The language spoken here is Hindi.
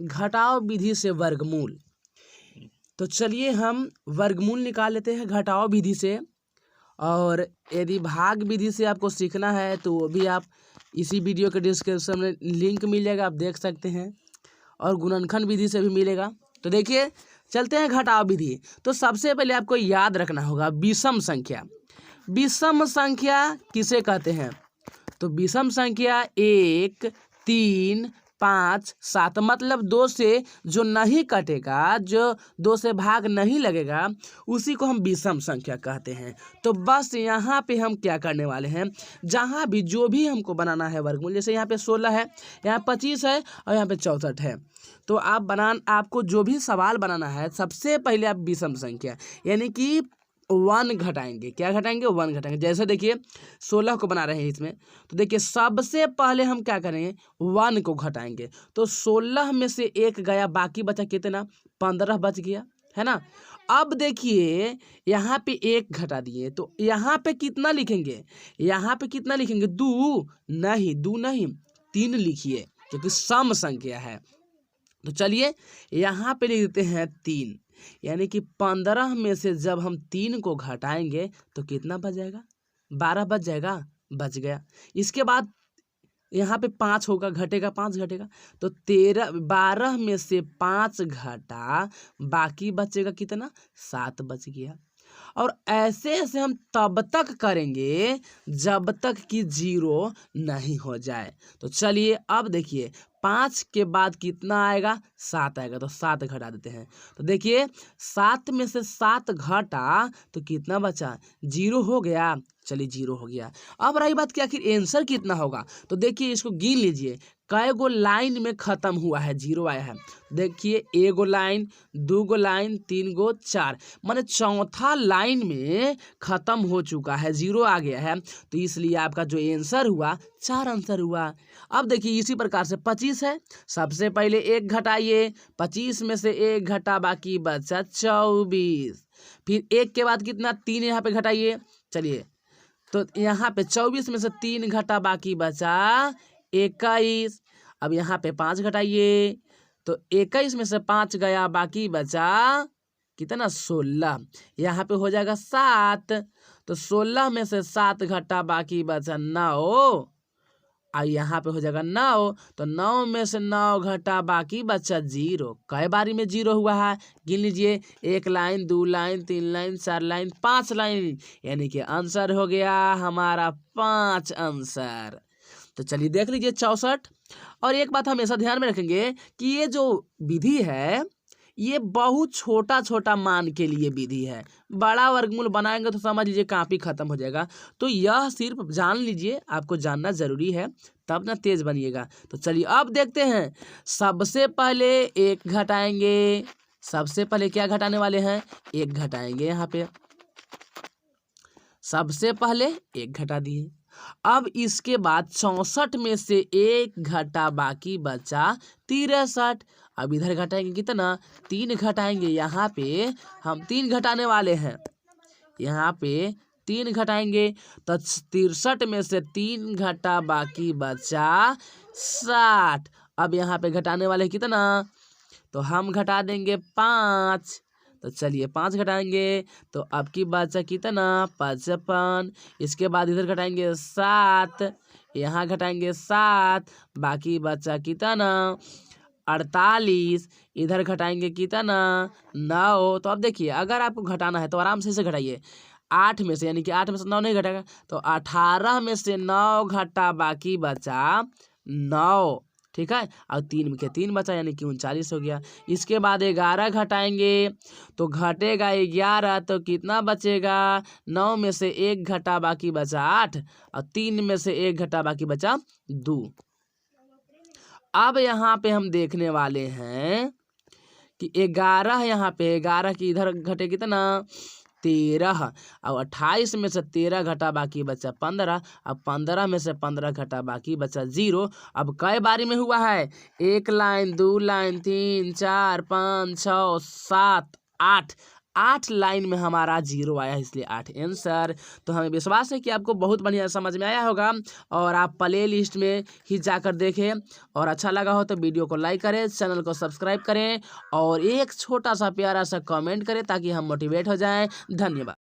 घटाओ विधि से वर्गमूल। तो चलिए हम वर्गमूल निकाल लेते हैं घटाओ विधि से। और यदि भाग विधि से आपको सीखना है तो वो भी आप इसी वीडियो के डिस्क्रिप्शन में लिंक मिल जाएगा, आप देख सकते हैं। और गुणनखंड विधि से भी मिलेगा। तो देखिए चलते हैं घटाओ विधि। तो सबसे पहले आपको याद रखना होगा विषम संख्या। विषम संख्या किसे कहते हैं? तो विषम संख्या 1, 3, 5, 7 मतलब 2 से जो नहीं कटेगा, जो 2 से भाग नहीं लगेगा, उसी को हम विषम संख्या कहते हैं। तो बस यहाँ पे हम क्या करने वाले हैं, जहाँ भी जो भी हमको बनाना है वर्गमूल, जैसे यहाँ पे 16 है, यहाँ 25 है और यहाँ पे 64 है। तो आपको जो भी सवाल बनाना है, सबसे पहले आप विषम संख्या यानी कि 1 घटाएंगे। क्या घटाएंगे? 1 घटाएंगे। जैसे देखिए 16 को बना रहे हैं इसमें, तो देखिए सबसे पहले हम क्या करेंगे, 1 को घटाएंगे। तो 16 में से 1 गया, बाकी बचा कितना? 15 बच गया, है ना। अब देखिए यहाँ पे 1 घटा दिए, तो यहाँ पे कितना लिखेंगे? यहाँ पे कितना लिखेंगे? 2 नहीं 3 लिखिए, क्योंकि सम संख्या है। तो चलिए यहाँ पे लिख देते हैं 3, यानी कि 15 में से जब हम 3 को घटाएंगे तो कितना बच जाएगा? 12 बच जाएगा, बच गया। इसके बाद यहाँ पे 5 होगा, घटेगा, 5 घटेगा, तो 12 में से 5 घटा, बाकी बचेगा कितना? 7 बच गया। और ऐसे ऐसे हम तब तक करेंगे जब तक कि 0 नहीं हो जाए। तो चलिए अब देखिए 5 के बाद कितना आएगा? 7 आएगा, तो 7 घटा देते हैं। तो देखिए 7 में से 7 घटा तो कितना बचा? 0 हो गया। चलिए 0 हो गया। अब रही बात कि आखिर आंसर कितना होगा, तो देखिए इसको गिन लीजिए, कै गो लाइन में खत्म हुआ है, 0 आया है। देखिए 1 गो लाइन, 2 गो लाइन, 3 गो, 4, माने चौथा लाइन में खत्म हो चुका है, 0 आ गया है। तो इसलिए आपका जो आंसर हुआ 4 आंसर हुआ। अब देखिए इसी प्रकार से 25 है, सबसे पहले 1 घटाइए, 25 में से 1 घटा, बाकी बचा 24। फिर 1 के बाद कितना? 3 यहाँ पे घटाइए। चलिए तो यहाँ पे 24 में से 3 घटा, बाकी बचा 21। अब यहाँ पे 5 घटाइए, तो 21 में से 5 गया, बाकी बचा कितना? 16। यहाँ पे हो जाएगा 7। तो 16 में से 7 घटा, बाकी बचा 9। और यहाँ पे हो जाएगा 9। तो 9 में से 9 घटा, बाकी बचा 0। कई बारी में 0 हुआ है? गिन लीजिए, 1 line, 2 line, 3 line, 4 line, 5 line, यानी कि आंसर हो गया हमारा 5 आंसर। तो चलिए देख लीजिए 64। और एक बात हमेशा ध्यान में रखेंगे कि ये जो विधि है ये बहुत छोटा छोटा मान के लिए विधि है। बड़ा वर्गमूल बनाएंगे तो समझ लीजिए काफी खत्म हो जाएगा। तो यह सिर्फ जान लीजिए, आपको जानना जरूरी है, तब ना तेज बनिएगा। तो चलिए अब देखते हैं। सबसे पहले 1 घटाएंगे। सबसे पहले क्या घटाने वाले हैं? 1 घटाएंगे। यहाँ पे सबसे पहले 1 घटा दिए। अब इसके बाद 64 में से 1 घटा, बाकी बचा 63। अब इधर घटाएंगे कितना? 3 घटाएंगे। यहाँ पे हम 3 घटाने वाले हैं, यहाँ पे 3 घटाएंगे, तो 63 में से 3 घटा, बाकी बचा 60। अब यहाँ पे घटाने वाले कितना? तो हम घटा देंगे 5। तो चलिए 5 घटाएंगे, तो अब की बचा कितना? 55। इसके बाद इधर घटाएंगे 7, यहाँ घटाएंगे 7, बाकी बचा कितना? 48। इधर घटाएंगे कितना? 9। तो अब देखिए अगर आपको घटाना है तो आराम से घटाइए। 8 में से, यानी कि 8 में से 9 नहीं घटेगा, तो 18 में से 9 घटा, बाकी बचा 9। ठीक है, और 3 में 3 बचा, यानी कि 39 हो गया। इसके बाद 11 घटाएंगे, तो घटेगा 11, तो कितना बचेगा? 9 में से 1 घटा, बाकी बचा 8, और 3 में से 1 घटा, बाकी बचा 2। अब यहाँ पे हम देखने वाले हैं कि 11, यहाँ पे 11 की इधर घटे कितना? 13, और 28 में से 13 घटा, बाकी बचा 15, अब 15 में से 15 घटा, बाकी बचा 0। अब कई बारी में हुआ है? 1 लाइन, 2 लाइन, 3, 4, 5, 6, 7, 8, 8 लाइन में हमारा 0 आया है, इसलिए 8 आंसर। तो हमें विश्वास है कि आपको बहुत बढ़िया समझ में आया होगा और आप प्ले लिस्ट में ही जाकर देखें। और अच्छा लगा हो तो वीडियो को लाइक करें, चैनल को सब्सक्राइब करें और एक छोटा सा प्यारा सा कमेंट करें ताकि हम मोटिवेट हो जाएं। धन्यवाद।